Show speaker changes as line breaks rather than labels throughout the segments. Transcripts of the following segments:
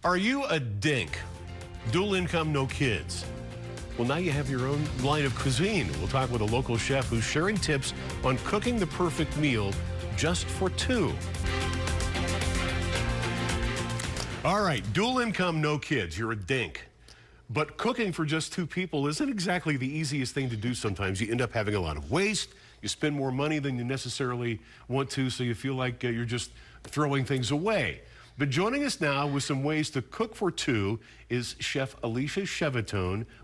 Are you a dink? Dual income, no kids. Well, now you have your own line of cuisine. We'll talk with a local chef who's sharing tips on cooking the perfect meal just for two. All right, dual income, no kids. You're a dink. But cooking for just two people isn't exactly the easiest thing to do sometimes. You end up having a lot of waste. You spend more money than you necessarily want to, so you feel like you're just throwing things away. But joining us now with some ways to cook for two is Chef Alicia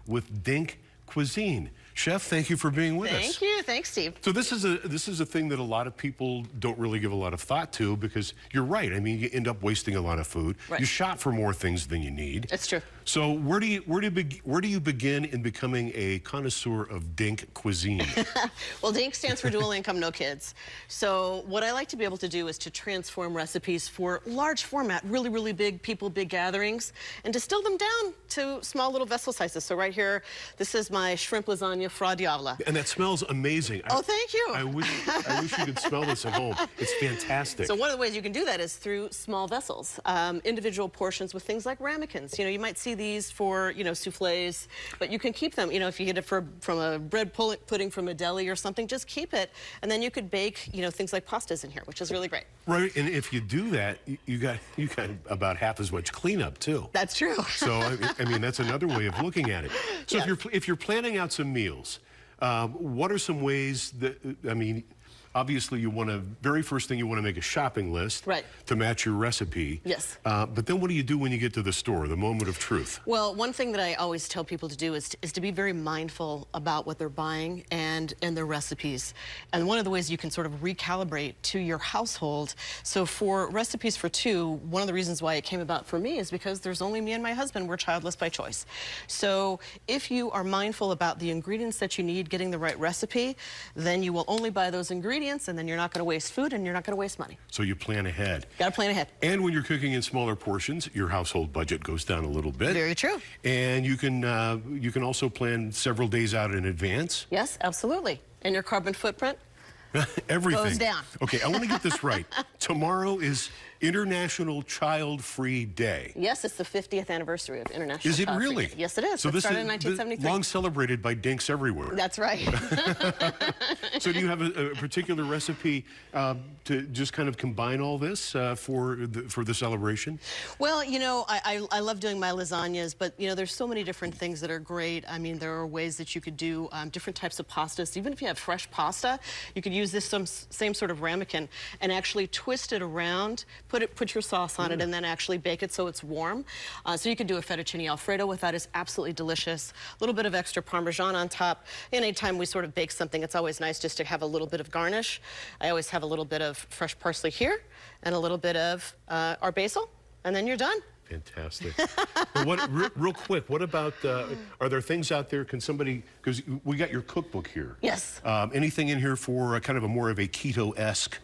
with Dink Cuisine. Chef, thank you for being with us.
Thank you. Thanks, Steve.
So this is a thing that a lot of people don't really give a lot of thought to, because you're right. I mean, you end up wasting a lot of food.
Right.
You shop for more things than you need.
It's true.
So where do you begin in becoming a connoisseur of Dink cuisine?
Well, Dink stands for dual income, no kids. So what I like to be able to do is to transform recipes for large format, really big people, big gatherings, and distill them down to small little vessel sizes. So right here, this is my shrimp lasagna fra Diavola.
And that smells amazing.
Oh, thank you.
I wish you could smell this at home. It's fantastic.
So one of the ways you can do that is through small vessels, individual portions with things like ramekins. You know, you might see these for, souffles, but you can keep them. You know, if you get it from a bread pudding from a deli or something, just keep it. And then you could bake, things like pastas in here, which is really great.
Right, and if you do that, you got about half as much cleanup too.
That's true.
So I mean, that's another way of looking at it. So
yes.
if you're planning out some meals, what are some ways that, obviously very first thing you want to make a shopping list,
right,
to match your recipe.
Yes.
But then what do you do when you get to the store, the moment of truth?
Well, one thing that I always tell people to do is to be very mindful about what they're buying and their recipes. And one of the ways you can sort of recalibrate to your household. So for recipes for two, one of the reasons why it came about for me is because there's only me and my husband. We're childless by choice. So if you are mindful about the ingredients that you need, getting the right recipe, then you will only buy those ingredients, and then you're not going to waste food and you're not going to waste money.
So you plan ahead.
Got to plan ahead.
And when you're cooking in smaller portions, your household budget goes down a little bit.
Very true.
And you can also plan several days out in advance.
Yes, absolutely. And your carbon footprint
everything
goes down.
Okay, I want to get this right. Tomorrow is International Child-Free Day.
Yes, it's the 50th anniversary of International
Is it
Child-Free
really?
Day. Yes, it is.
So
it started in 1973.
Long celebrated by dinks everywhere.
That's right.
So do you have a particular recipe to just kind of combine all this for the celebration?
Well, I love doing my lasagnas, but there's so many different things that are great. I mean, there are ways that you could do different types of pastas. Even if you have fresh pasta, you could use this same sort of ramekin and actually twist it around, put your sauce on it, and then actually bake it so it's warm. So you could do a fettuccine alfredo with that. Is absolutely delicious. A little bit of extra Parmesan on top. Anytime we sort of bake something, it's always nice just to have a little bit of garnish. I always have a little bit of fresh parsley here and a little bit of our basil, and then you're done.
Fantastic. Real quick, what about, are there things out there, can somebody, because we got your cookbook here.
Yes.
Anything in here for kind of more of a keto-esque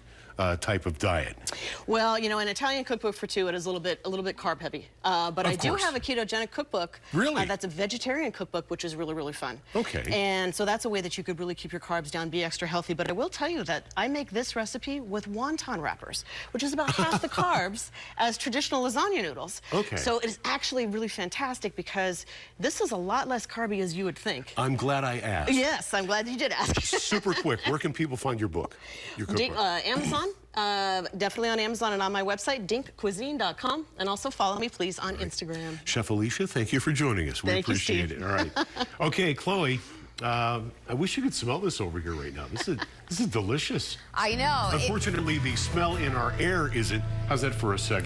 type of diet?
Well, an Italian cookbook for two, it is a little bit carb heavy. But I do have a ketogenic cookbook.
Really?
That's a vegetarian cookbook, which is really fun.
Okay.
And so that's a way that you could really keep your carbs down, be extra healthy. But I will tell you that I make this recipe with wonton wrappers, which is about half the carbs as traditional lasagna noodles.
Okay.
So it is actually really fantastic because this is a lot less carby as you would think.
I'm glad I asked.
Yes, I'm glad you did ask.
Super quick, where can people find your book, your cookbook?
Amazon. Definitely on Amazon and on my website, dinkcuisine.com. And also follow me, please, on Instagram.
Chef Alicia, thank you for joining us. We appreciate it. All right. Okay, Chloe, I wish you could smell this over here right now. This is delicious.
I know.
Unfortunately, the smell in our air isn't. How's that for a sec?